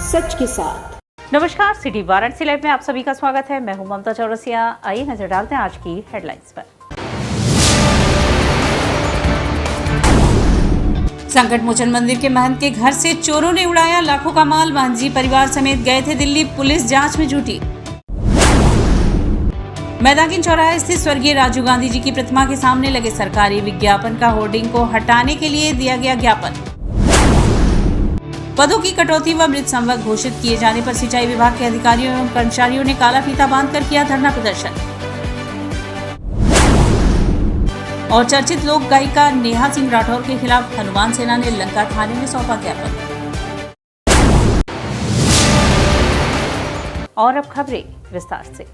सच के साथ। नमस्कार, सिटी वाराणसी लाइव में आप सभी का स्वागत है। मैं हूं ममता चौरसिया। आइए नजर डालते हैं आज की हेडलाइंस पर। संकट मोचन मंदिर के महंत के घर से चोरों ने उड़ाया लाखों का माल। मांझी परिवार समेत गए थे दिल्ली, पुलिस जांच में जुटी। मैदान चौराहे स्थित स्वर्गीय राजीव गांधी जी की प्रतिमा के सामने लगे सरकारी विज्ञापन का होर्डिंग को हटाने के लिए दिया गया ज्ञापन। पदों की कटौती व मृत संवर्ग घोषित किए जाने पर सिंचाई विभाग के अधिकारियों एवं कर्मचारियों ने काला फीता बांधकर किया धरना प्रदर्शन। और चर्चित लोक गायिका नेहा सिंह राठौर के खिलाफ हनुमान सेना ने लंका थाने में सौंपा ज्ञापन। और अब खबरें विस्तार से।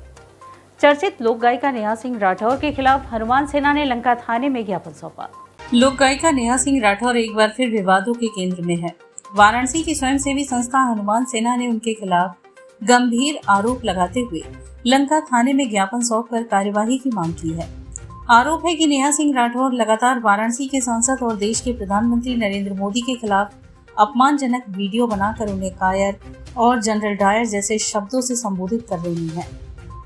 चर्चित लोक गायिका नेहा सिंह राठौर के खिलाफ हनुमान सेना ने लंका थाने में ज्ञापन सौंपा। लोक गायिका नेहा सिंह राठौर एक बार फिर विवादों के केंद्र में है। वाराणसी की स्वयंसेवी संस्था हनुमान सेना ने उनके खिलाफ गंभीर आरोप लगाते हुए लंका थाने में ज्ञापन सौंपकर कार्यवाही की मांग की है। आरोप है कि नेहा सिंह राठौर लगातार वाराणसी के सांसद और देश के प्रधानमंत्री नरेंद्र मोदी के खिलाफ अपमानजनक वीडियो बनाकर उन्हें कायर और जनरल डायर जैसे शब्दों से संबोधित कर रही है।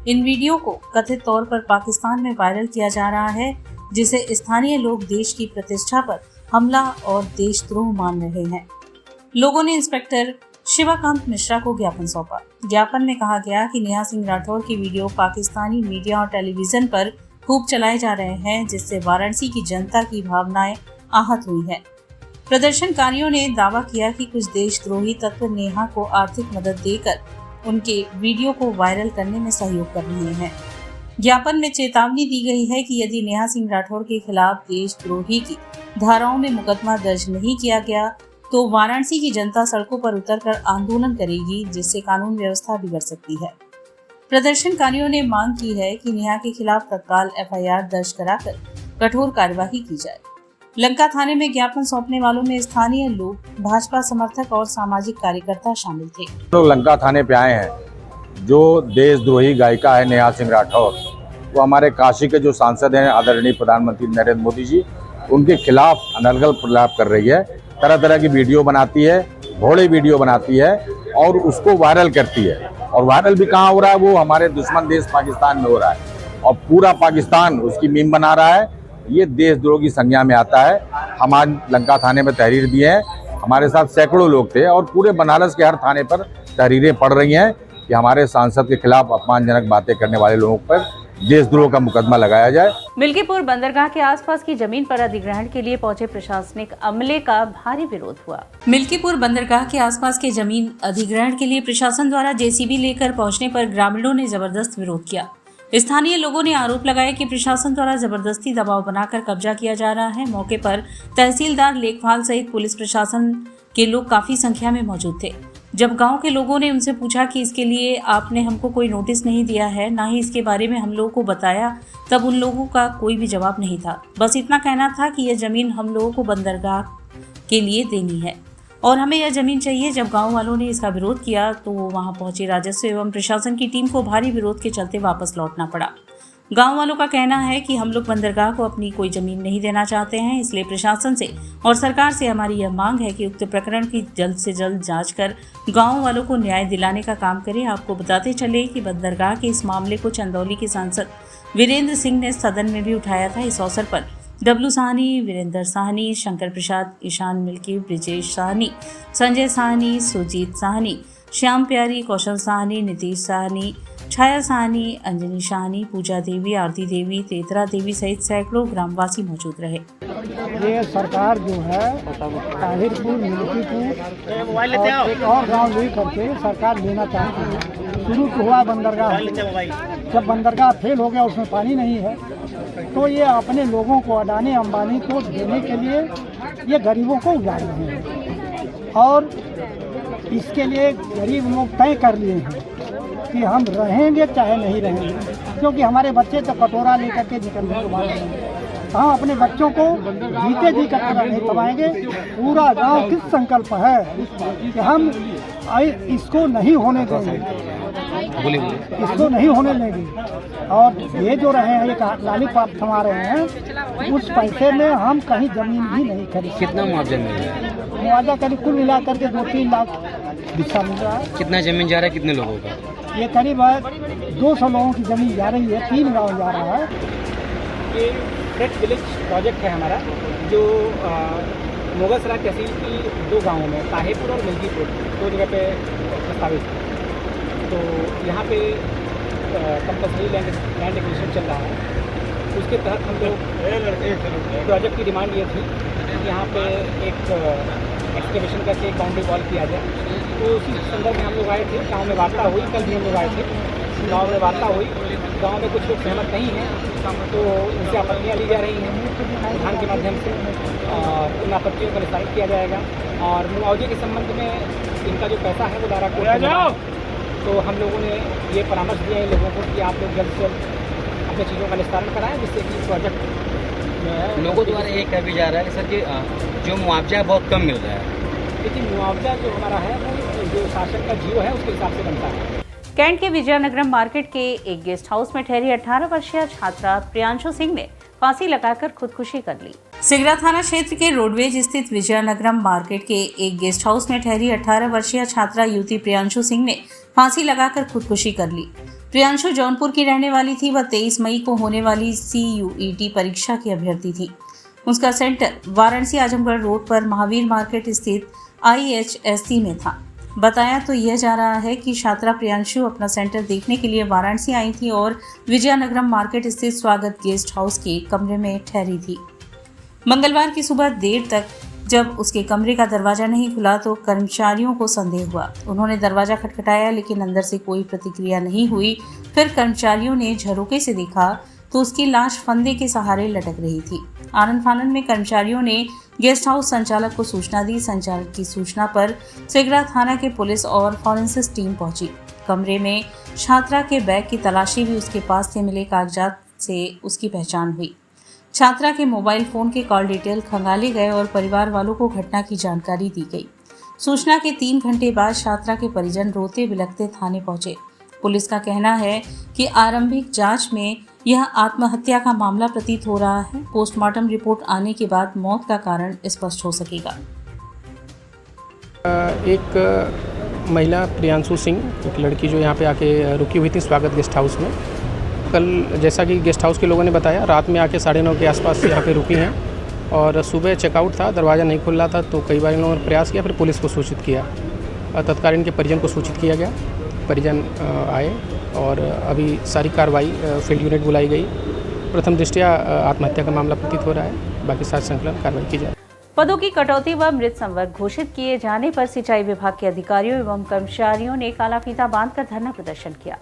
इन वीडियो को कथित तौर पर पाकिस्तान में वायरल किया जा रहा है, जिसे स्थानीय लोग देश की प्रतिष्ठा पर हमला और देशद्रोह मान रहे हैं। लोगों ने इंस्पेक्टर शिवाकांत मिश्रा को ज्ञापन सौंपा। ज्ञापन में कहा गया कि नेहा सिंह राठौर की वीडियो पाकिस्तानी मीडिया और टेलीविजन पर खूब चलाए जा रहे हैं, जिससे वाराणसी की जनता की भावनाएं आहत हुई है। प्रदर्शनकारियों ने दावा किया कि कुछ देशद्रोही तत्व नेहा को आर्थिक मदद देकर उनके वीडियो को वायरल करने में सहयोग कर रहे हैं। ज्ञापन में चेतावनी दी गई है कि यदि नेहा सिंह राठौर के खिलाफ देशद्रोही की धाराओं में मुकदमा दर्ज नहीं किया गया तो वाराणसी की जनता सड़कों पर उतरकर आंदोलन करेगी, जिससे कानून व्यवस्था बिगड़ सकती है। प्रदर्शनकारियों ने मांग की है कि नेहा के खिलाफ तत्काल एफआईआर दर्ज कराकर कठोर कार्यवाही की जाए। लंका थाने में ज्ञापन सौंपने वालों में स्थानीय लोग, भाजपा समर्थक और सामाजिक कार्यकर्ता शामिल थे। लोग लंका थाने पे आए हैं। जो देशद्रोही गायिका है नेहा सिंह राठौर, वो हमारे काशी के जो सांसद हैं आदरणीय प्रधानमंत्री नरेंद्र मोदी जी, उनके खिलाफ अनर्गल प्रलाप कर रही है। तरह तरह की वीडियो बनाती है, भोड़े वीडियो बनाती है और उसको वायरल करती है। और वायरल भी कहाँ हो रहा है, वो हमारे दुश्मन देश पाकिस्तान में हो रहा है और पूरा पाकिस्तान उसकी मीम बना रहा है। ये देशद्रोह की संज्ञा में आता है। हम आज लंका थाने में तहरीर दिए हैं। हमारे साथ सैकड़ों लोग थे और पूरे बनारस के हर थाने पर तहरीरें पड़ रही हैं कि हमारे सांसद के खिलाफ अपमानजनक बातें करने वाले लोगों पर देशद्रोह का मुकदमा लगाया जाए। मिल्कीपुर बंदरगाह के आसपास की जमीन पर अधिग्रहण के लिए पहुंचे प्रशासनिक अमले का भारी विरोध हुआ। मिल्कीपुर बंदरगाह के आसपास के जमीन अधिग्रहण के लिए प्रशासन द्वारा जेसीबी लेकर पहुंचने पर ग्रामीणों ने जबरदस्त विरोध किया। स्थानीय लोगों ने आरोप लगाया कि प्रशासन द्वारा जबरदस्ती दबाव बनाकर कब्जा किया जा रहा है। मौके पर तहसीलदार, लेखपाल सहित पुलिस प्रशासन के लोग काफी संख्या में मौजूद थे। जब गांव के लोगों ने उनसे पूछा कि इसके लिए आपने हमको कोई नोटिस नहीं दिया है, ना ही इसके बारे में हम लोगों को बताया, तब उन लोगों का कोई भी जवाब नहीं था। बस इतना कहना था कि यह जमीन हम लोगों को बंदरगाह के लिए देनी है और हमें यह जमीन चाहिए। जब गांव वालों ने इसका विरोध किया तो वहां पहुंची राजस्व एवं प्रशासन की टीम को भारी विरोध के चलते वापस लौटना पड़ा। गांव वालों का कहना है कि हम लोग बंदरगाह को अपनी कोई जमीन नहीं देना चाहते हैं, इसलिए प्रशासन से और सरकार से हमारी यह मांग है कि उक्त प्रकरण की जल्द से जल्द जांच कर गांव वालों को न्याय दिलाने का काम करें। आपको बताते चले कि बंदरगाह के इस मामले को चंदौली के सांसद वीरेंद्र सिंह ने सदन में भी उठाया था। इस अवसर पर डब्लू साहनी, वीरेंद्र साहनी, शंकर प्रसाद, ईशान मिल्की, ब्रिजेश साहनी, संजय साहनी, सुजीत साहनी, श्याम प्यारी, कौशल साहनी, नीतीश साहनी, छाया साहनी, अंजनी साहनी, पूजा देवी, आरती देवी, तेतरा देवी सहित सैकड़ों ग्रामवासी मौजूद रहे। ये सरकार जो है ताहिरपुर, मिल्कीपुर और एक और गाँव ले करके सरकार लेना चाहती है। शुरू तो हुआ बंदरगाह, जब बंदरगाह फेल हो गया, उसमें पानी नहीं है, तो ये अपने लोगों को, अडानी अंबानी को देने के लिए ये गरीबों को उजाड़ रहे हैं। और इसके लिए गरीब लोग तय कर लिए हैं कि हम रहेंगे चाहे नहीं रहेंगे, क्योंकि हमारे बच्चे तो कटोरा लेकर के निकलने को बात नहीं। हम अपने बच्चों को जीते जी कटोरा नहीं खवाएंगे। पूरा गांव किस संकल्प है कि हम इसको नहीं होने देंगे, इसको नहीं होने देंगे। और ये जो रहे हैं, एक लॉलीपॉप थमा रहे हैं, उस पैसे में हम कहीं जमीन भी नहीं खरीद। कितना मुआवजा मिलेगा? मुआवजा करीब कुल मिला करके 2-3 लाख हिस्सा मिल रहा है। कितना जमीन जा रहा है, कितने लोगों का? ये करीब 200 लोगों की ज़मीन जा रही है, 3 गाँव जा रहा है। ये फ्रेश विलेज प्रोजेक्ट है हमारा, जो मुगलसराय तहसील की 2 गाँवों में ताहिरपुर और मिल्कीपुर 2 जगह पे प्रस्तावित है। तो यहाँ पे कंपल्सरी लैंड एक्विजिशन चल रहा है। उसके तहत हम लोग प्रोजेक्ट की डिमांड ये थी कि यहाँ पे एक एक्सकेवेशन करके एक बाउंड्री वॉल किया जाए। तो उसी संदर्भ में हम लोग आए थे, गाँव में वार्ता हुई, कल भी हम लोग आए थे, गाँव में वार्ता हुई। गाँव में कुछ लोग सहमत नहीं हैं, तो उनसे आपत्तियाँ ली जा रही हैं प्रधान के माध्यम से, और उन आपत्तियों का निस्तारण किया जाएगा। और मुआवजे के संबंध में इनका जो पैसा है वो दायरा कोर्ट में है। तो हम लोगों ने ये परामर्श दिया है लोगों को कि आप लोग जल्द से जल्द अपने चीज़ों का निस्तारण कराएं, जिससे कि प्रोजेक्ट लोगों द्वारा ये कहा भी जा रहा है कि सर कि जो मुआवजा बहुत कम मिल रहा है। लेकिन मुआवजा जो हमारा है वो जो शासन का जीव है उसके हिसाब से बनता है। कैंट के विजयनगरम मार्केट के एक गेस्ट हाउस में ठहरी 18 वर्षीय छात्रा प्रियांशु सिंह ने फांसी लगाकर खुदकुशी कर ली। सिगरा थाना क्षेत्र के रोडवेज स्थित विजयनगरम मार्केट के एक गेस्ट हाउस में ठहरी 18 वर्षीय छात्रा युवती प्रियांशु सिंह ने फांसी लगाकर खुदकुशी कर ली। प्रियांशु जौनपुर की रहने वाली थी। वह 23 मई को होने वाली CUET परीक्षा की अभ्यर्थी थी। उसका सेंटर वाराणसी आजमगढ़ रोड पर महावीर मार्केट स्थित IHSC में था। बताया तो यह जा रहा है कि छात्रा प्रियांशु अपना सेंटर देखने के लिए वाराणसी आई थी और विजयनगरम मार्केट स्थित स्वागत गेस्ट हाउस के कमरे में ठहरी थी। मंगलवार की सुबह देर तक जब उसके कमरे का दरवाजा नहीं खुला तो कर्मचारियों को संदेह हुआ। उन्होंने दरवाजा खटखटाया, लेकिन अंदर से कोई प्रतिक्रिया नहीं हुई। फिर कर्मचारियों ने झरोके से देखा तो उसकी लाश फंदे के सहारे लटक रही थी। आनन फानन में कर्मचारियों ने गेस्ट हाउस संचालक को सूचना दी। संचालक की सूचना पर सिगरा थाना के पुलिस और फॉरेंसिक टीम पहुंची। कमरे में छात्रा के बैग की तलाशी भी उसके पास से मिले कागजात से उसकी पहचान हुई। छात्रा के मोबाइल फोन के कॉल डिटेल खंगाले गए और परिवार वालों को घटना की जानकारी दी गई। सूचना के 3 घंटे बाद छात्रा के परिजन रोते बिलखते थाने पहुंचे। पुलिस का कहना है कि आरंभिक जांच में यह आत्महत्या का मामला प्रतीत हो रहा है। पोस्टमार्टम रिपोर्ट आने के बाद मौत का कारण स्पष्ट हो सकेगा। एक महिला प्रियांशु सिंह, एक लड़की जो यहाँ पे आके रुकी हुई थी स्वागत गेस्ट हाउस में। कल जैसा कि गेस्ट हाउस के लोगों ने बताया, रात में आके 9:30 के आसपास यहाँ पे रुकी हैं और सुबह चेकआउट था, दरवाज़ा नहीं खुल रहा था। तो कई बार इन लोगों ने प्रयास किया, फिर पुलिस को सूचित किया। तत्काल इनके परिजन को सूचित किया गया। परिजन आए और अभी सारी कार्रवाई फील्ड यूनिट बुलाई गई। प्रथम दृष्टया आत्महत्या का मामला प्रतीत हो रहा है, बाकी साथ संकलन कार्रवाई की जाए। पदों की कटौती व मृत संवर्ग घोषित किए जाने पर सिंचाई विभाग के अधिकारियों एवं कर्मचारियों ने काला फीता बांधकर धरना प्रदर्शन किया।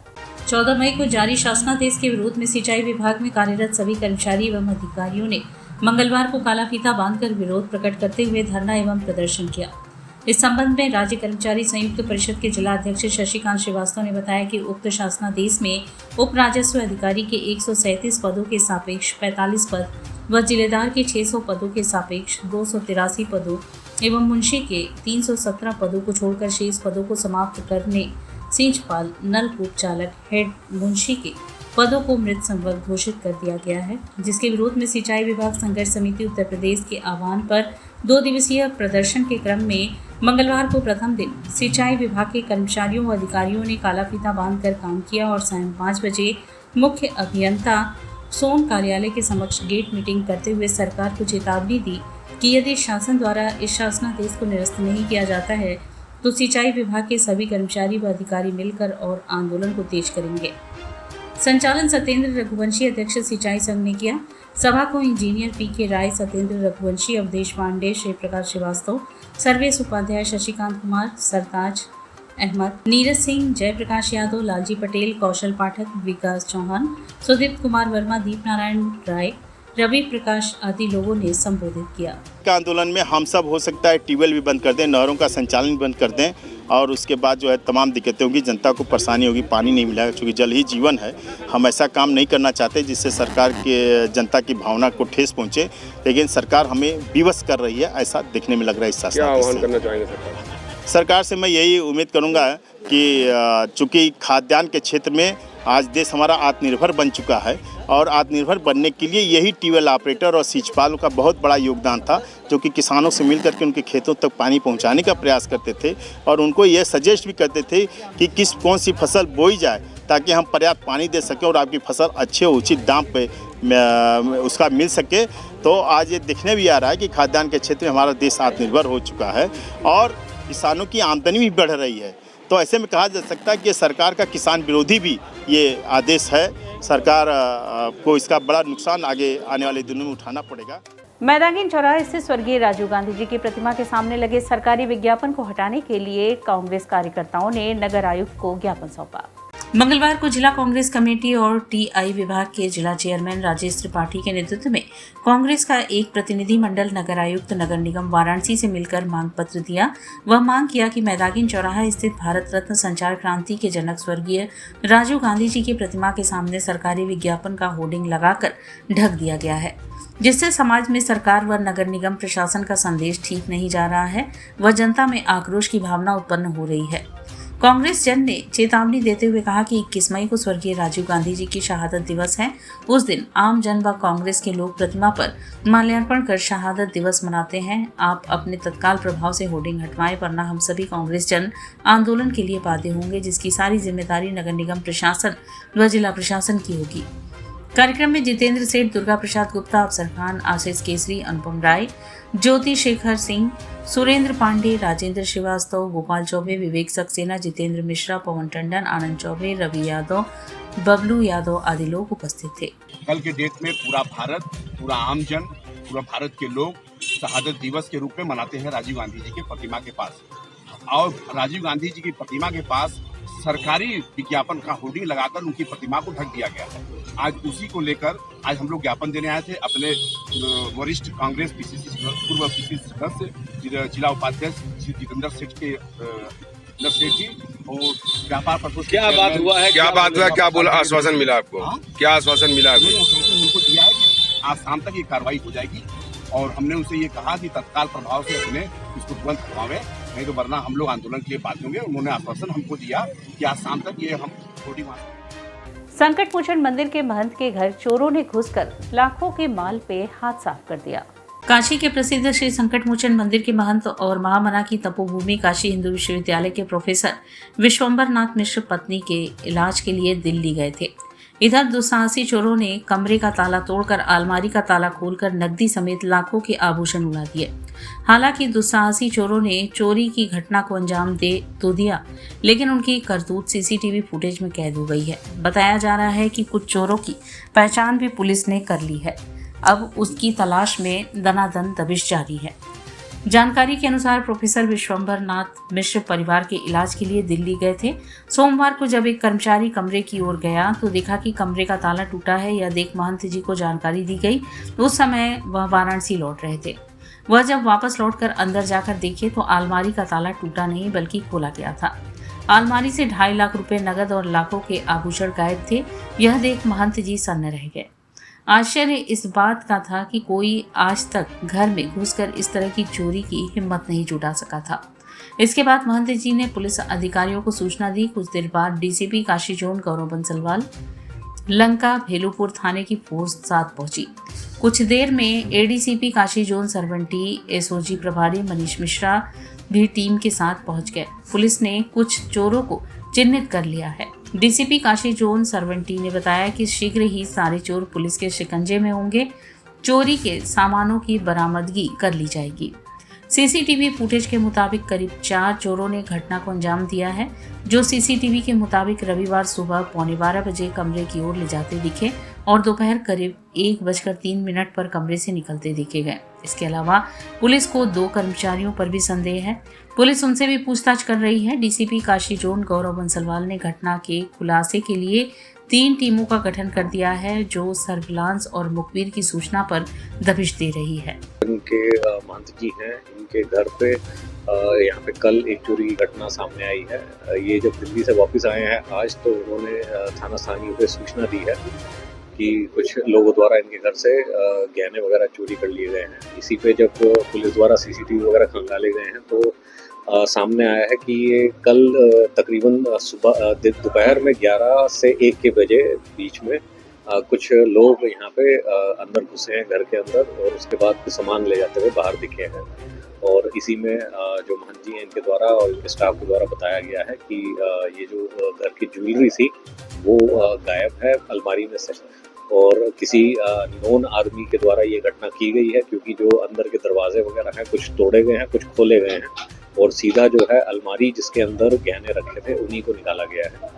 14 मई को जारी शासनादेश के विरोध में सिंचाई विभाग में कार्यरत सभी कर्मचारी एवं अधिकारियों ने मंगलवार को काला फीता बांधकर विरोध प्रकट करते हुए धरना एवं प्रदर्शन किया। इस संबंध में राज्य कर्मचारी संयुक्त परिषद के जिला अध्यक्ष शशिकांत श्रीवास्तव ने बताया कि उक्त शासनादेश में उप राजस्व अधिकारी के 137 पदों के सापेक्ष 45 पद व जिलेदार के 600 पदों के सापेक्ष 283 पदों एवं मुंशी के 317 पदों को छोड़कर शेष पदों को समाप्त करने सींचपाल, नलकूप चालक, हेड मुंशी के पदों को मृत संवर्ग घोषित कर दिया गया है, जिसके विरोध में सिंचाई विभाग संघर्ष समिति उत्तर प्रदेश के आह्वान पर 2 दिवसीय प्रदर्शन के क्रम में मंगलवार को प्रथम दिन सिंचाई विभाग के कर्मचारियों व अधिकारियों ने काला फीता बांधकर काम किया और सायं 5 बजे मुख्य अभियंता सोन कार्यालय के समक्ष गेट मीटिंग करते हुए सरकार को चेतावनी दी कि यदि शासन द्वारा इस शासनादेश को निरस्त नहीं किया जाता है तो सिंचाई विभाग के सभी कर्मचारी व अधिकारी मिलकर और आंदोलन को तेज करेंगे। संचालन सत्येंद्र रघुवंशी अध्यक्ष सिंचाई संघ ने किया। सभा को इंजीनियर PK राय, सत्येंद्र रघुवंशी, अवधेश पांडे, श्री प्रकाश श्रीवास्तव, सर्वेश उपाध्याय, शशिकांत कुमार, सरताज अहमद, नीरज सिंह, जयप्रकाश यादव, लालजी पटेल, कौशल पाठक, विकास चौहान, सुदीप कुमार वर्मा, दीप नारायण राय, रवि प्रकाश आदि लोगों ने संबोधित किया। का आंदोलन में हम सब हो सकता है ट्यूबवेल भी बंद कर दें, नहरों का संचालन भी बंद कर दें और उसके बाद जो है तमाम दिक्कतें होंगी, जनता को परेशानी होगी, पानी नहीं मिलेगा क्योंकि जल ही जीवन है। हम ऐसा काम नहीं करना चाहते जिससे सरकार के जनता की भावना को ठेस पहुंचे, लेकिन सरकार हमें विवश कर रही है, ऐसा देखने में लग रहा है। इस शासन क्या आह्वान करना चाहेंगे सरकार से? मैं यही उम्मीद करूँगा कि चूँकि खाद्यान्न के क्षेत्र में आज देश हमारा आत्मनिर्भर बन चुका है और आत्मनिर्भर बनने के लिए यही ट्यूबवेल ऑपरेटर और सिंचाई का बहुत बड़ा योगदान था, जो कि किसानों से मिलकर के उनके खेतों तक पानी पहुंचाने का प्रयास करते थे और उनको ये सजेस्ट भी करते थे कि कौन सी फसल बोई जाए ताकि हम पर्याप्त पानी दे सकें और आपकी फसल अच्छे उचित दाम पे उसका मिल सके। तो आज ये देखने भी आ रहा है कि खाद्यान्न के क्षेत्र में हमारा देश आत्मनिर्भर हो चुका है और किसानों की आमदनी भी बढ़ रही है। तो ऐसे में कहा जा सकता है कि सरकार का किसान विरोधी भी ये आदेश है। सरकार को इसका बड़ा नुकसान आगे आने वाले दिनों में उठाना पड़ेगा। मैदानी चौराहे स्थित स्वर्गीय राजीव गांधी जी की प्रतिमा के सामने लगे सरकारी विज्ञापन को हटाने के लिए कांग्रेस कार्यकर्ताओं ने नगर आयुक्त को ज्ञापन सौंपा। मंगलवार को जिला कांग्रेस कमेटी और टीआई विभाग के जिला चेयरमैन राजेश त्रिपाठी के नेतृत्व में कांग्रेस का एक प्रतिनिधि मंडल नगर आयुक्त नगर निगम वाराणसी से मिलकर मांग पत्र दिया। वह मांग किया कि मैदानी चौराहा स्थित भारत रत्न संचार क्रांति के जनक स्वर्गीय राजीव गांधी जी की प्रतिमा के सामने सरकारी विज्ञापन का होर्डिंग लगाकर ढक दिया गया है, जिससे समाज में सरकार व नगर निगम प्रशासन का संदेश ठीक नहीं जा रहा है व जनता में आक्रोश की भावना उत्पन्न हो रही है। कांग्रेस जन ने चेतावनी देते हुए कहा कि 21 मई को स्वर्गीय राजीव गांधी जी की शहादत दिवस है। उस दिन आम जन व कांग्रेस के लोग प्रतिमा पर माल्यार्पण कर शहादत दिवस मनाते हैं। आप अपने तत्काल प्रभाव से होर्डिंग हटवाएं, वरना हम सभी कांग्रेस जन आंदोलन के लिए बाध्य होंगे, जिसकी सारी जिम्मेदारी नगर निगम प्रशासन व जिला प्रशासन की होगी। कार्यक्रम में जितेंद्र सेठ, दुर्गा प्रसाद गुप्ता, अफसर खान, आशीष केसरी, अनुपम राय, ज्योति शेखर सिंह, सुरेंद्र पांडे, राजेंद्र श्रीवास्तव, गोपाल चौबे, विवेक सक्सेना, जितेंद्र मिश्रा, पवन टंडन, आनंद चौबे, रवि यादव, बबलू यादव आदि लोग उपस्थित थे। कल के डेट में पूरा भारत, पूरा आमजन, पूरा भारत के लोग शहादत दिवस के रूप में मनाते हैं राजीव गांधी जी की प्रतिमा के पास। और राजीव गांधी जी की प्रतिमा के पास सरकारी विज्ञापन का होर्डिंग लगाकर उनकी प्रतिमा को ढक दिया गया है। आज उसी को लेकर आज हम लोग ज्ञापन देने आए थे अपने वरिष्ठ कांग्रेस पूर्व पीसीसी सदस्य जिला उपाध्यक्ष श्री जितेंद्र सेठ के जी और व्यापार पर्पज। क्या बात हुआ है, क्या बोला, आश्वासन मिला आपको? क्या आश्वासन मिला आपको? आश्वासन उनको दिया है कि आज शाम तक ये कार्रवाई हो जाएगी और हमने उनसे ये कहा कि तत्काल प्रभाव से अपने इसको तुरंत हटवावे, नहीं तो वरना हम लोग आंदोलन के लिए बाध्य होंगे। उन्होंने आश्वासन हमको दिया कि आज शाम तक ये हम होर्डिंग। संकट मोचन मंदिर के महंत के घर चोरों ने घुसकर लाखों के माल पे हाथ साफ कर दिया। काशी के प्रसिद्ध श्री संकट मोचन मंदिर के महंत और महामना की तपोभूमि काशी हिंदू विश्वविद्यालय के प्रोफेसर विश्वंभर नाथ मिश्र पत्नी के इलाज के लिए दिल्ली गए थे। इधर दुस्साहसी चोरों ने कमरे का ताला तोड़कर अलमारी का ताला खोलकर नकदी समेत लाखों के आभूषण उड़ा दिए। हालांकि दुस्साहसी चोरों ने चोरी की घटना को अंजाम दे तो दिया, लेकिन उनकी करतूत सीसीटीवी फुटेज में कैद हो गई है। बताया जा रहा है कि कुछ चोरों की पहचान भी पुलिस ने कर ली है। अब उसकी तलाश में दनादन दबिश जारी है। जानकारी के अनुसार प्रोफेसर विश्वंभर नाथ मिश्र परिवार के इलाज के लिए दिल्ली गए थे। सोमवार को जब एक कर्मचारी कमरे की ओर गया तो देखा कि कमरे का ताला टूटा है। यह देख महंत जी को जानकारी दी गई। उस समय वह वाराणसी लौट रहे थे। वह जब वापस लौटकर अंदर जाकर देखे तो अलमारी का ताला टूटा नहीं बल्कि खोला गया था। अलमारी से 2.5 लाख रुपए नगद और लाखों के आभूषण गायब थे। यह देख महंत जी सन्न रह गए। आश्चर्य इस बात का था कि कोई आज तक घर में घुसकर इस तरह की चोरी की हिम्मत नहीं जुटा सका था। इसके बाद महंत जी ने पुलिस अधिकारियों को सूचना दी। कुछ देर बाद डीसीपी काशी जोन गौरव बंसलवाल, लंका भेलूपुर थाने की फोर्स साथ पहुंची। कुछ देर में एडीसीपी काशी जोन सरवंटी, एसओजी प्रभारी मनीष मिश्रा भी टीम के साथ पहुंच गए। पुलिस ने कुछ चोरों को चिन्हित कर लिया है। डीसीपी काशी जोन सरवंटी ने बताया कि शीघ्र ही सारे चोर पुलिस के शिकंजे में होंगे। चोरी के सामानों की बरामदगी कर ली जाएगी। सीसीटीवी फुटेज के मुताबिक करीब 4 चोरों ने घटना को अंजाम दिया है, जो सीसीटीवी के मुताबिक रविवार सुबह 11:15 बजे कमरे की ओर ले जाते दिखे और दोपहर करीब 1:03 पर कमरे से निकलते देखे गए। इसके अलावा पुलिस को 2 कर्मचारियों पर भी संदेह है। पुलिस उनसे भी पूछताछ कर रही है। डीसीपी काशी जोन गौरव बंसलवाल ने घटना के खुलासे के लिए 3 टीमों का गठन कर दिया है, जो सर्विलांस और मुखबिर की सूचना पर दबिश दे रही है। इनके महंत जी हैं, इनके घर पे यहाँ पे कल एक चोरी की घटना सामने आई है। ये जब दिल्ली से वापस आए हैं आज, तो उन्होंने थाना स्थानीय को सूचना दी है कि कुछ लोगों द्वारा इनके घर से गहने वगैरह चोरी कर लिए गए हैं। इसी पे जब पुलिस द्वारा सीसीटीवी वगैरह खंगाले गए हैं तो सामने आया है कि ये कल तकरीबन सुबह दोपहर में 11 से 1 के बजे बीच में कुछ लोग यहाँ पे अंदर घुसे हैं घर के अंदर और उसके बाद कुछ सामान ले जाते हुए बाहर दिखे हैं। और इसी में जो महंत जी हैं इनके द्वारा और इनके स्टाफ के द्वारा बताया गया है कि ये जो घर की ज्वेलरी थी वो गायब है अलमारी में से, और किसी नोन आदमी के द्वारा ये घटना की गई है, क्योंकि जो अंदर के दरवाजे वगैरह हैं कुछ तोड़े गए हैं, कुछ खोले गए हैं और सीधा जो है अलमारी जिसके अंदर गहने रखे थे उन्हीं को निकाला गया है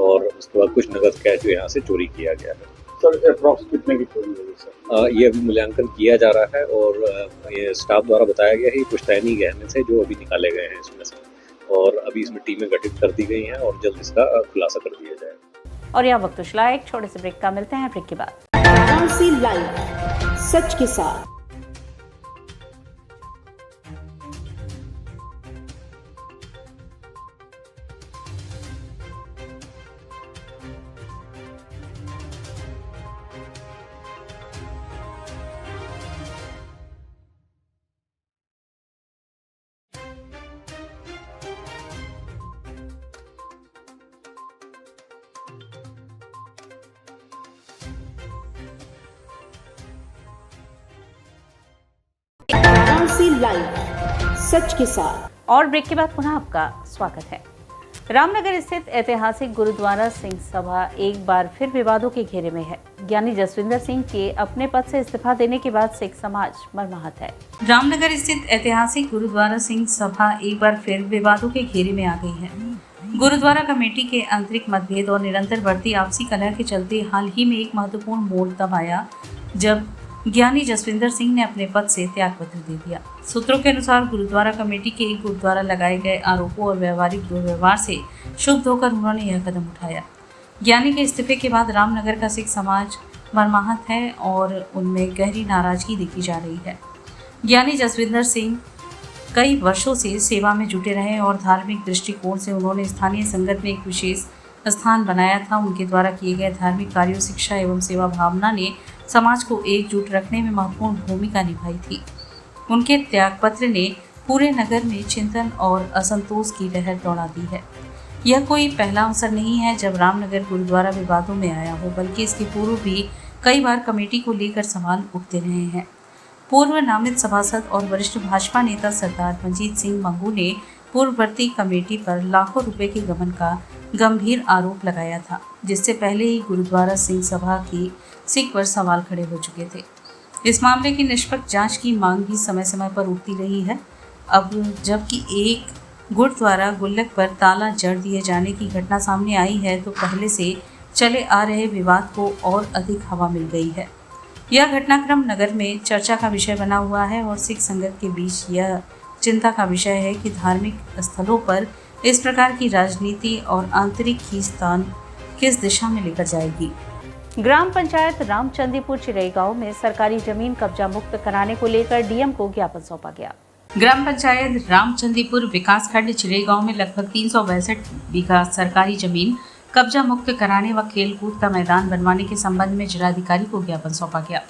और उसके बाद कुछ नगद कैश जो यहाँ से चोरी किया गया है। सर अप्रॉक्स कितने की चोरी हुई सर? ये अभी मूल्यांकन किया जा रहा है और ये स्टाफ द्वारा बताया गया है कि पुश्तैनी गहने थे जो अभी निकाले गए हैं इसमें से, और अभी इसमें टीमें गठित कर दी गई हैं और जल्द इसका खुलासा कर दिया जाएगा। और यह वक्त उछला एक छोटे से ब्रेक का, मिलते हैं ब्रेक के बाद। वाराणसी लाइव सच के साथ। वाराणसी लाइव सच के साथ। और ब्रेक के बाद पुनः आपका स्वागत है। रामनगर स्थित ऐतिहासिक गुरुद्वारा सिंह सभा एक बार फिर विवादों के घेरे में है। ज्ञानी जसविंदर सिंह के अपने पद से इस्तीफा देने के बाद सिख समाज मर्माहत है। रामनगर स्थित ऐतिहासिक गुरुद्वारा सिंह सभा एक बार फिर विवादों के घेरे में आ गई है। गुरुद्वारा कमेटी के आंतरिक मतभेद और निरंतर बढ़ती आपसी कलह के चलते हाल ही में एक महत्वपूर्ण मोड़ तब आया जब ज्ञानी जसविंदर सिंह ने अपने पद से त्यागपत्र दे दिया। सूत्रों के अनुसार गुरुद्वारा कमेटी के एक गुरु द्वारा लगाए गए आरोपों और व्यवहारिक दुर्व्यवहार से क्षुब्ध होकर उन्होंने यह कदम उठाया। ज्ञानी के इस्तीफे के बाद रामनगर का सिख समाज मर्माहत है और उनमें गहरी नाराजगी देखी जा रही है। ज्ञानी जसविंदर सिंह कई वर्षों से सेवा में जुटे रहे और धार्मिक दृष्टिकोण से उन्होंने स्थानीय संगत में एक विशेष स्थान बनाया था। उनके द्वारा किए गए धार्मिक कार्यों, शिक्षा एवं सेवा भावना ने समाज को एकजुट रखने में महत्वपूर्ण भूमिका निभाई थी। उनके त्यागपत्र ने पूरे नगर में चिंतन और असंतोष की लहर दौड़ा दी है। यह कोई पहला अवसर नहीं है जब रामनगर गुरुद्वारा विवादों में आया हो, बल्कि इसके पूर्व भी कई बार कमेटी को लेकर सवाल उठते रहे हैं। पूर्व नामित सभासद और वरिष्ठ भाजपा नेता सरदार मंजीत सिंह मंगू ने पूर्ववर्ती कमेटी पर लाखों रुपए के गबन का गंभीर आरोप लगाया था, जिससे पहले ही गुरुद्वारा सिंह सभा की सिख पर सवाल खड़े हो चुके थे। इस मामले की निष्पक्ष जांच की मांग भी समय समय पर उठती रही है। अब जबकि एक गुरुद्वारा गुल्लक पर ताला जड़ दिए जाने की घटना सामने आई है, तो पहले से चले आ रहे विवाद को और अधिक हवा मिल गई है। यह घटनाक्रम नगर में चर्चा का विषय बना हुआ है और सिख संगत के बीच यह चिंता का विषय है कि धार्मिक स्थलों पर इस प्रकार की राजनीति और आंतरिक खींचतान किस दिशा में लेकर जाएगी। ग्राम पंचायत रामचंदीपुर चिरई गांव में सरकारी जमीन कब्जा मुक्त कराने को लेकर डीएम को ज्ञापन सौंपा गया। ग्राम पंचायत रामचंदीपुर विकासखंड चिरई गांव में लगभग 362 बीघा सरकारी जमीन कब्जा मुक्त कराने व खेलकूद का मैदान बनवाने के संबंध में जिलाधिकारी को ज्ञापन सौंपा गया।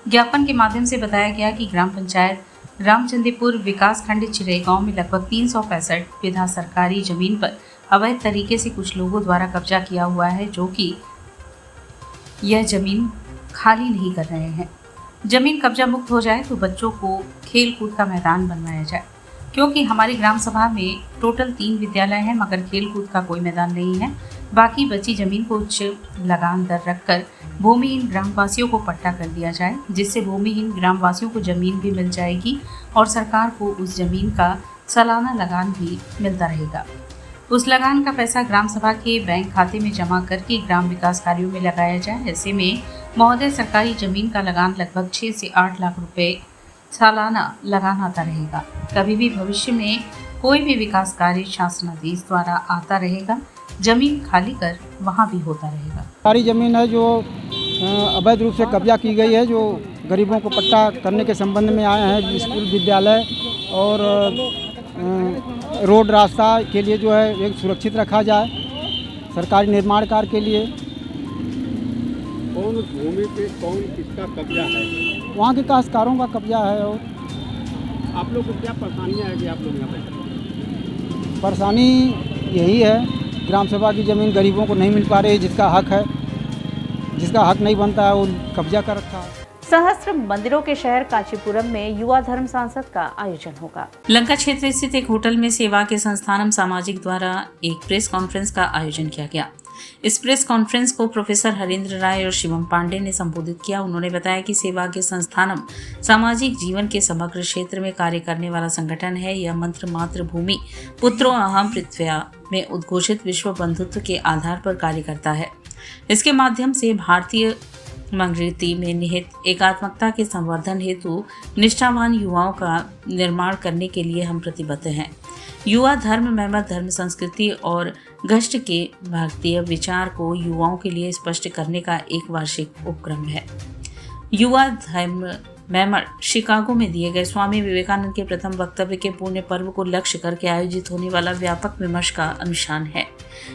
ज्ञापन के माध्यम से बताया गया कि ग्राम पंचायत रामचंदीपुर विकासखंड चिरई गांव में लगभग 365 बीघा सरकारी जमीन पर अवैध तरीके से कुछ लोगों द्वारा कब्जा किया हुआ है, जो कि यह जमीन खाली नहीं कर रहे हैं। जमीन कब्जा मुक्त हो जाए तो बच्चों को खेल कूद का मैदान बनवाया जाए, क्योंकि हमारी ग्राम सभा में टोटल 3 विद्यालय हैं मगर खेल कूद का कोई मैदान नहीं है। बाकी बची जमीन को उच्च लगान दर रखकर भूमिहीन ग्रामवासियों को पट्टा कर दिया जाए, जिससे भूमिहीन ग्रामवासियों को जमीन भी मिल जाएगी और सरकार को उस जमीन का सालाना लगान भी मिलता रहेगा। उस लगान का पैसा ग्राम सभा के बैंक खाते में जमा करके ग्राम विकास कार्यों में लगाया जाए। ऐसे में महोदय सरकारी जमीन का लगान लगभग 6 से 8 लाख रुपए सालाना लगान आता रहेगा। कभी भी भविष्य में कोई भी विकास कार्य शासनाधीश द्वारा आता रहेगा, जमीन खाली कर वहाँ भी होता रहेगा। सारी जमीन है जो अवैध रूप से कब्जा की गई है, जो गरीबों को पट्टा करने के संबंध में आए हैं। स्कूल, विद्यालय और रोड रास्ता के लिए जो है एक सुरक्षित रखा जाए, सरकारी निर्माण कार्य के लिए। कौन भूमि पे कौन किसका कब्जा है? वहाँ के काश्तकारों का कब्जा है। और आप लोग को क्या परेशानियाँ है कि आप लोग यहाँ पे? परेशानी यही है, ग्राम सभा की ज़मीन गरीबों को नहीं मिल पा रही है, जिसका हक नहीं बनता है वो कब्जा कर रखा है। सहस्त्र मंदिरों के शहर कांचीपुरम में युवा धर्म सांसद का आयोजन होगा। लंका क्षेत्र स्थित एक होटल में सेवा के संस्थानम सामाजिक द्वारा एक प्रेस कॉन्फ्रेंस का आयोजन किया गया। इस प्रेस कॉन्फ्रेंस को प्रोफेसर हरेंद्र राय और शिवम पांडे ने संबोधित किया। उन्होंने बताया कि सेवा के संस्थानम सामाजिक जीवन के समग्र क्षेत्र में कार्य करने वाला संगठन है। यह मंत्र मातृभूमि पुत्रो अहम पृथ्व्या में उद्घोषित विश्व बंधुत्व के आधार पर कार्य करता है। इसके माध्यम से भारतीय संस्कृति में निहित एकात्मकता के संवर्धन हेतु निष्ठावान युवाओं का निर्माण करने के लिए हम प्रतिबद्ध हैं। युवा धर्म मेहमत धर्म संस्कृति और गश्त के भारतीय विचार को युवाओं के लिए स्पष्ट करने का एक वार्षिक उपक्रम है। युवा धर्म मेहमत शिकागो में दिए गए स्वामी विवेकानंद के प्रथम वक्तव्य के पुण्य पर्व को लक्ष्य करके आयोजित होने वाला व्यापक विमर्श का अनुष्ठान है।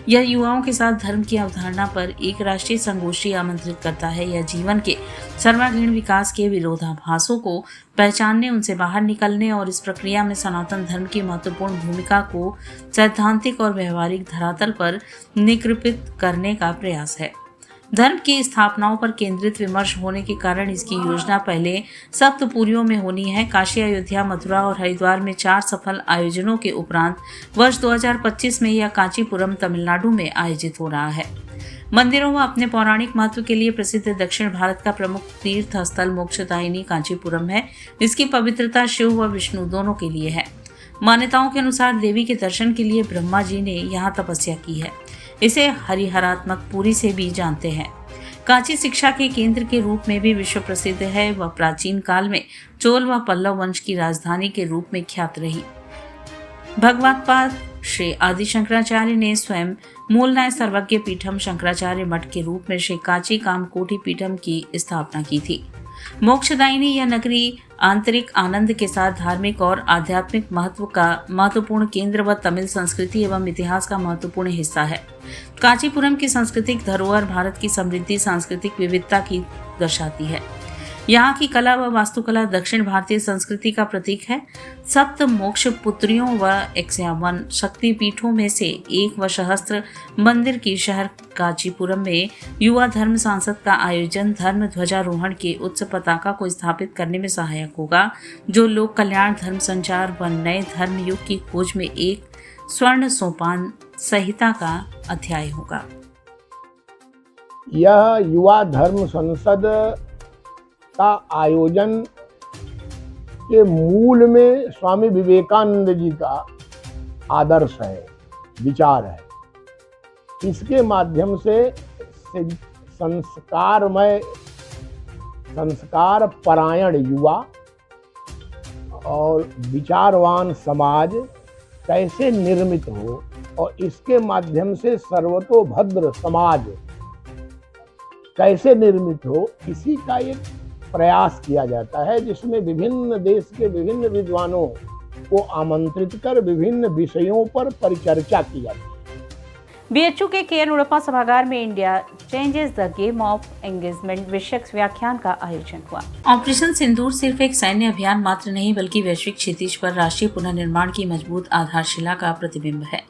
यह युवाओं के साथ धर्म की अवधारणा पर एक राष्ट्रीय संगोष्ठी आमंत्रित करता है। यह जीवन के सर्वांगीण विकास के विरोधाभासों को पहचानने, उनसे बाहर निकलने और इस प्रक्रिया में सनातन धर्म की महत्वपूर्ण भूमिका को सैद्धांतिक और व्यवहारिक धरातल पर निरूपित करने का प्रयास है। धर्म की स्थापनाओं पर केंद्रित विमर्श होने के कारण इसकी योजना पहले सप्तपुरियों में होनी है। काशी, अयोध्या, मथुरा और हरिद्वार में 4 सफल आयोजनों के उपरांत वर्ष 2025 में यह कांचीपुरम तमिलनाडु में आयोजित हो रहा है। मंदिरों व अपने पौराणिक महत्व के लिए प्रसिद्ध दक्षिण भारत का प्रमुख तीर्थ स्थल मोक्षदायिनी कांचीपुरम है। इसकी पवित्रता शिव व विष्णु दोनों के लिए है। मान्यताओं के अनुसार देवी के दर्शन के लिए ब्रह्मा जी ने यहाँ तपस्या की है। इसे हरिहरात्मक पुरी से भी जानते हैं। कांची शिक्षा के केंद्र के रूप में भी विश्व प्रसिद्ध है। वह प्राचीन काल में चोल व पल्लव वंश की राजधानी के रूप में ख्यात रही। भगवत्पाद श्री आदि शंकराचार्य ने स्वयं मूलनाय सर्वज्ञ पीठम शंकराचार्य मठ के रूप में श्री कांची कामकोटि पीठम की स्थापना की थी। मोक्षदायिनी यह नगरी आंतरिक आनंद के साथ धार्मिक और आध्यात्मिक महत्व का महत्वपूर्ण केंद्र व तमिल संस्कृति एवं इतिहास का महत्वपूर्ण हिस्सा है। कांचीपुरम की सांस्कृतिक धरोहर भारत की समृद्धि सांस्कृतिक विविधता की दर्शाती है। यहाँ की कला व वास्तुकला दक्षिण भारतीय संस्कृति का प्रतीक है। सप्त मोक्ष पुत्रियों व 51 शक्ति पीठों में से एक व सहस्त्र मंदिर की शहर कांचीपुरम में युवा धर्म सांसद का आयोजन धर्म ध्वजारोहण के उच्च पताका को स्थापित करने में सहायक होगा, जो लोक कल्याण, धर्म संचार व नए धर्म युग की खोज में एक स्वर्ण सोपान संहिता का अध्याय होगा। यह युवा धर्म संसद का आयोजन के मूल में स्वामी विवेकानंद जी का आदर्श है, विचार है। इसके माध्यम से संस्कारमय, संस्कार परायण युवा और विचारवान समाज कैसे निर्मित हो और इसके माध्यम से सर्वतोभद्र समाज कैसे निर्मित हो, इसी का एक प्रयास किया जाता है, जिसमें विभिन्न देश के विभिन्न विद्वानों को आमंत्रित कर विभिन्न विषयों पर परिचर्चा की जाती है। बीएचयू के केएन उड़प्पा सभागार में India changes the game of engagement विषयक व्याख्यान का आयोजन हुआ। ऑपरेशन सिंदूर सिर्फ एक सैन्य अभियान मात्र नहीं, बल्कि वैश्विक क्षितिज पर राष्ट्रीय पुनर्निर्माण की मजबूत आधारशिला का प्रतिबिंब है।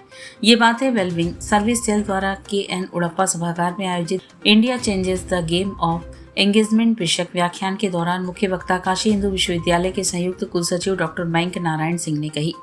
ये बातें वेलविंग सर्विस सेल द्वारा केएन उड़प्पा सभागार में आयोजित India changes the game of engagement विषयक व्याख्यान के दौरान मुख्य वक्ता काशी हिंदू विश्वविद्यालय के संयुक्त कुलसचिव डॉक्टर मयंक नारायण सिंह ने कही।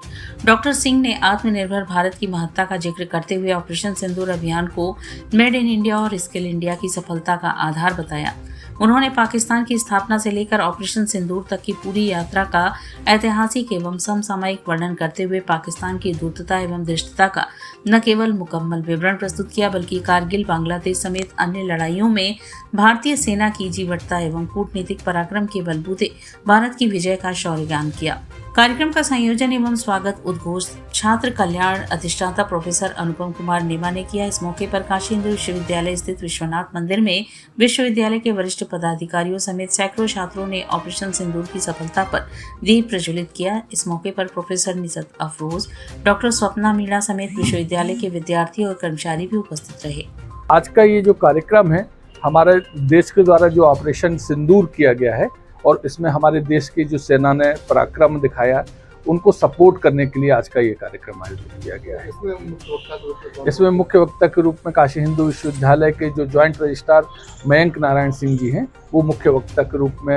डॉक्टर सिंह ने आत्मनिर्भर भारत की महत्ता का जिक्र करते हुए ऑपरेशन सिंदूर अभियान को मेड इन इंडिया और स्किल इंडिया की सफलता का आधार बताया। उन्होंने पाकिस्तान की स्थापना से लेकर ऑपरेशन सिंदूर तक की पूरी यात्रा का ऐतिहासिक एवं समसामयिक वर्णन करते हुए पाकिस्तान की धूर्तता एवं धृष्टता का न केवल मुकम्मल विवरण प्रस्तुत किया, बल्कि कारगिल, बांग्लादेश समेत अन्य लड़ाइयों में भारतीय सेना की जीवटता एवं कूटनीतिक पराक्रम के बलबूते भारत की विजय का शौर्यगान किया। कार्यक्रम का संयोजन एवं स्वागत उद्घोष छात्र कल्याण अधिष्ठाता प्रोफेसर अनुपम कुमार नेमा ने किया। इस मौके पर काशी हिंदू विश्वविद्यालय स्थित विश्वनाथ मंदिर में विश्वविद्यालय के वरिष्ठ पदाधिकारियों समेत सैकड़ों छात्रों ने ऑपरेशन सिंदूर की सफलता पर दीप प्रज्वलित किया। इस मौके पर प्रोफेसर निसत अफरोज, डॉक्टर स्वप्ना मीणा समेत विश्वविद्यालय के विद्यार्थी और कर्मचारी भी उपस्थित रहे। आज का ये जो कार्यक्रम है, हमारे देश के द्वारा जो ऑपरेशन सिंदूर किया गया है और इसमें हमारे देश की जो सेना ने पराक्रम दिखाया उनको सपोर्ट करने के लिए आज का ये कार्यक्रम आयोजित किया गया है। इसमें मुख्य वक्ता के रूप में काशी हिंदू विश्वविद्यालय के जो ज्वाइंट रजिस्ट्रार मयंक नारायण सिंह जी हैं, वो मुख्य वक्ता के रूप में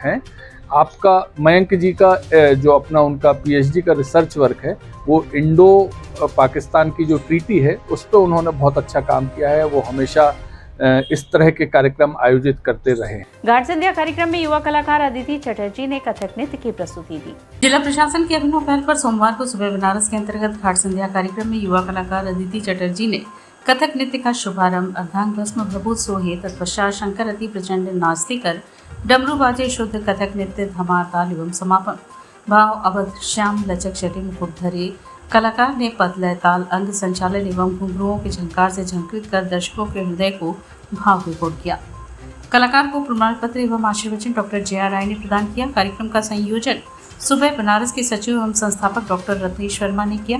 हैं। आपका मयंक जी का जो अपना उनका पीएचडी का रिसर्च वर्क है, वो इंडो पाकिस्तान की जो ट्रीटी है उस पर उन्होंने बहुत अच्छा काम किया है। वो हमेशा इस तरह के कार्यक्रम आयोजित करते रहे। घाट संध्या कार्यक्रम में युवा कलाकार अदिति चटर्जी ने कथक नृत्य की प्रस्तुति दी। जिला प्रशासन की अभिनव पहल पर सोमवार को सुबह बनारस के अंतर्गत घाट संध्या कार्यक्रम में युवा कलाकार अदिति चटर्जी ने कथक नृत्य का शुभारंभ अर्धांग भस्म प्रभुत सोहे तत्पश्चात शंकर अति प्रचंड नाचते कर डमरू बाजे शुद्ध कथक नृत्य धमार ताल एवं समापन भाव अवध श्याम लचक शटी मुकुट धरे कलाकार ने पद लय ताल अंग संचालन एवं घुंघरुओं के झंकार से झंकृत कर दर्शकों के हृदय को भाव विभोर किया। कलाकार को प्रमाण पत्र एवं आशीर्वचन डॉक्टर जया राय ने प्रदान किया। कार्यक्रम का संयोजन सुबह बनारस के सचिव एवं संस्थापक डॉक्टर रत्नेश वर्मा ने किया।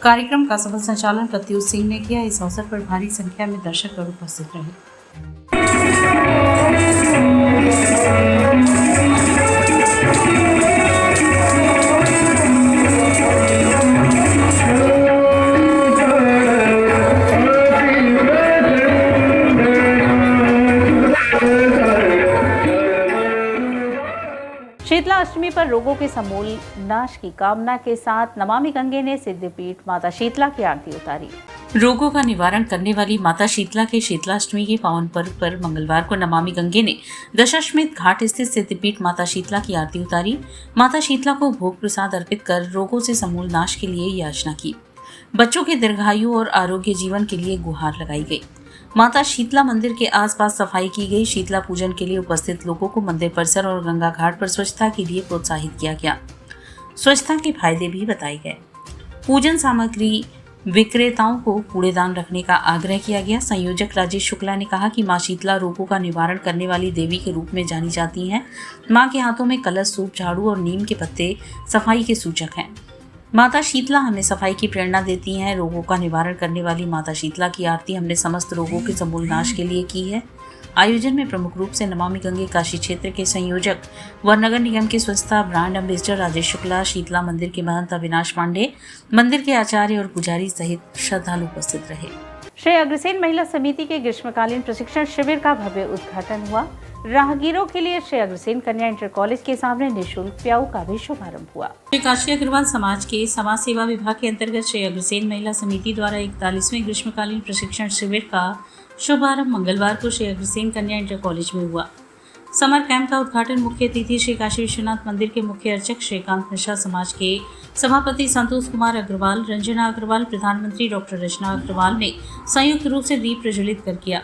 कार्यक्रम का सफल संचालन प्रत्युष सिंह ने किया। इस अवसर पर भारी संख्या में दर्शक उपस्थित रहे। शीतला अष्टमी पर रोगों के समूल नाश की कामना के साथ नमामि गंगे ने सिद्धपीठ माता शीतला की आरती उतारी। रोगों का निवारण करने वाली माता शीतला के शीतलाष्टमी के पावन पर्व पर मंगलवार को नमामि गंगे ने दशाश्वमेध घाट स्थित सिद्धपीठ माता शीतला की आरती उतारी। माता शीतला को भोग प्रसाद अर्पित कर रोगों से समूल नाश के लिए याचना की। बच्चों के दीर्घायु और आरोग्य जीवन के लिए गुहार लगाई गई। माता शीतला मंदिर के आसपास सफाई की गई। शीतला पूजन के लिए उपस्थित लोगों को मंदिर परिसर और गंगा घाट पर स्वच्छता के लिए प्रोत्साहित किया गया। स्वच्छता के फायदे भी बताए गए। पूजन सामग्री विक्रेताओं को कूड़ेदान रखने का आग्रह किया गया। संयोजक राजेश शुक्ला ने कहा कि मां शीतला रोगों का निवारण करने वाली देवी के रूप में जानी जाती हैं। मां के हाथों में कलश, सूप, झाड़ू और नीम के पत्ते सफाई के सूचक हैं। माता शीतला हमें सफाई की प्रेरणा देती हैं। रोगों का निवारण करने वाली माता शीतला की आरती हमने समस्त रोगों के समूल नाश के लिए की है। आयोजन में प्रमुख रूप से नमामि गंगे काशी क्षेत्र के संयोजक व नगर निगम के स्वच्छता ब्रांड एम्बेसडर राजेश शुक्ला, शीतला मंदिर के महंत अविनाश पांडे, मंदिर के आचार्य और पुजारी सहित श्रद्धालु उपस्थित रहे। श्री अग्रसेन महिला समिति के ग्रीष्मकालीन प्रशिक्षण शिविर का भव्य उद्घाटन हुआ। राहगीरों के लिए श्री अग्रसेन कन्या इंटर कॉलेज के सामने निःशुल्क प्याऊ का भी शुभारंभ हुआ। श्री काशी अग्रवाल समाज के समाज सेवा विभाग के अंतर्गत श्री अग्रसेन महिला समिति द्वारा 41वें ग्रीष्मकालीन प्रशिक्षण शिविर का शुभारंभ मंगलवार को श्री अग्रसेन कन्या इंटर कॉलेज में हुआ। समर कैंप का उद्घाटन मुख्य अतिथि श्री काशी विश्वनाथ मंदिर के मुख्य अर्चक श्रीकांत मिश्रा, समाज के सभापति संतोष कुमार अग्रवाल, रंजना अग्रवाल, प्रधानमंत्री डॉक्टर रचना अग्रवाल ने संयुक्त रूप से दीप प्रज्वलित कर किया।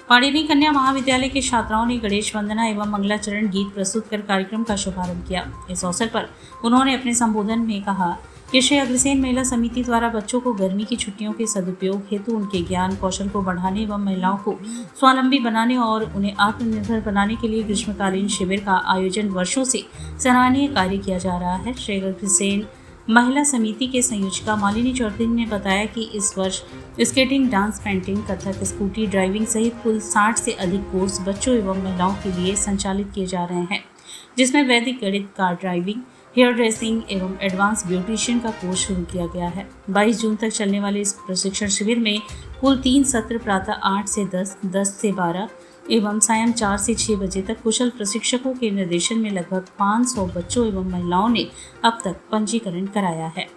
पाणिनी कन्या महाविद्यालय के छात्राओं ने गणेश वंदना एवं मंगलाचरण गीत प्रस्तुत कर कार्यक्रम का शुभारंभ किया। इस अवसर पर उन्होंने अपने संबोधन में कहा कि श्री अग्रसेन महिला समिति द्वारा बच्चों को गर्मी की छुट्टियों के सदुपयोग हेतु उनके ज्ञान कौशल को बढ़ाने एवं महिलाओं को स्वावलंबी बनाने और उन्हें आत्मनिर्भर बनाने के लिए ग्रीष्मकालीन शिविर का आयोजन वर्षों से सराहनीय कार्य किया जा रहा है। श्री अग्रसेन महिला समिति के संयोजिका मालिनी चौधरी ने बताया कि इस वर्ष skating, dance, painting, Kathak, scooty driving सहित कुल 60 से अधिक कोर्स बच्चों एवं महिलाओं के लिए संचालित किए जा रहे हैं, जिसमें वैदिक गणित, कार ड्राइविंग, हेयर ड्रेसिंग एवं एडवांस ब्यूटिशियन का कोर्स शुरू किया गया है। 22 जून तक चलने वाले इस प्रशिक्षण शिविर में कुल 3 सत्र प्रातः 8 से 10, 10 से 12 एवं सायं 4 से 6 बजे तक कुशल प्रशिक्षकों के निर्देशन में लगभग 500 बच्चों एवं महिलाओं ने अब तक पंजीकरण कराया है।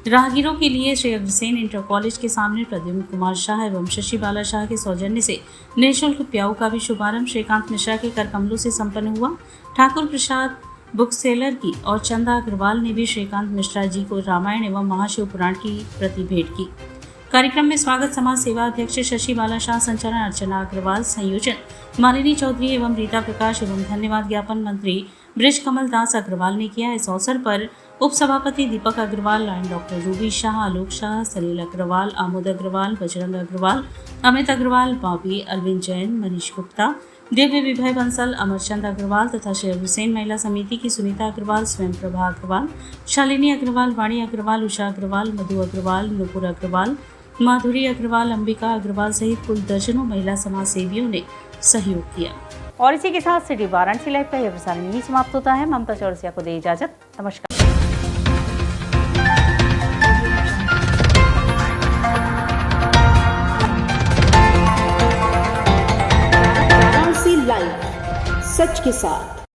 राहगीरों के लिए श्री अग्रसेन इंटर कॉलेज के सामने प्रद्युम्न कुमार शाह एवं शशि बाला शाह के सौजन्य से निःशुल्क प्याऊ का भी शुभारंभ श्रीकांत मिश्रा के कर कमलों से संपन्न हुआ। ठाकुर प्रसाद बुक सेलर की और चंदा अग्रवाल ने भी श्रीकांत मिश्रा जी को रामायण एवं महाशिव पुराण की प्रति भेंट की। कार्यक्रम में स्वागत समाज सेवा अध्यक्ष शशि बाला शाह, संचालन अर्चना अग्रवाल, संयोजन मालिनी चौधरी एवं रीता प्रकाश एवं धन्यवाद ज्ञापन मंत्री ब्रिज कमल दास अग्रवाल ने किया। इस अवसर पर उप सभापति दीपक अग्रवाल, लाइन डॉक्टर रूबी शाह, आलोक शाह, सलील अग्रवाल, आमोद अग्रवाल, बजरंग अग्रवाल, अमित अग्रवाल, बॉबी, अरविंद जैन, मनीष गुप्ता, दिव्य विभय बंसल, अमरचंद अग्रवाल तथा श्री अग्रसेन महिला समिति की सुनीता अग्रवाल, स्वयं प्रभा अग्रवाल, शालिनी अग्रवाल, वाणी अग्रवाल, उषा अग्रवाल, मधु अग्रवाल, नुपुर अग्रवाल, माधुरी अग्रवाल, अंबिका अग्रवाल सहित कुल दर्जनों महिला समाज सेवियों ने सहयोग किया। और इसी के साथ सिटी वाराणसी लाइव का यह प्रसारण यही समाप्त होता है। ममता चौरसिया को दे इजाजत। नमस्कार। सच के साथ।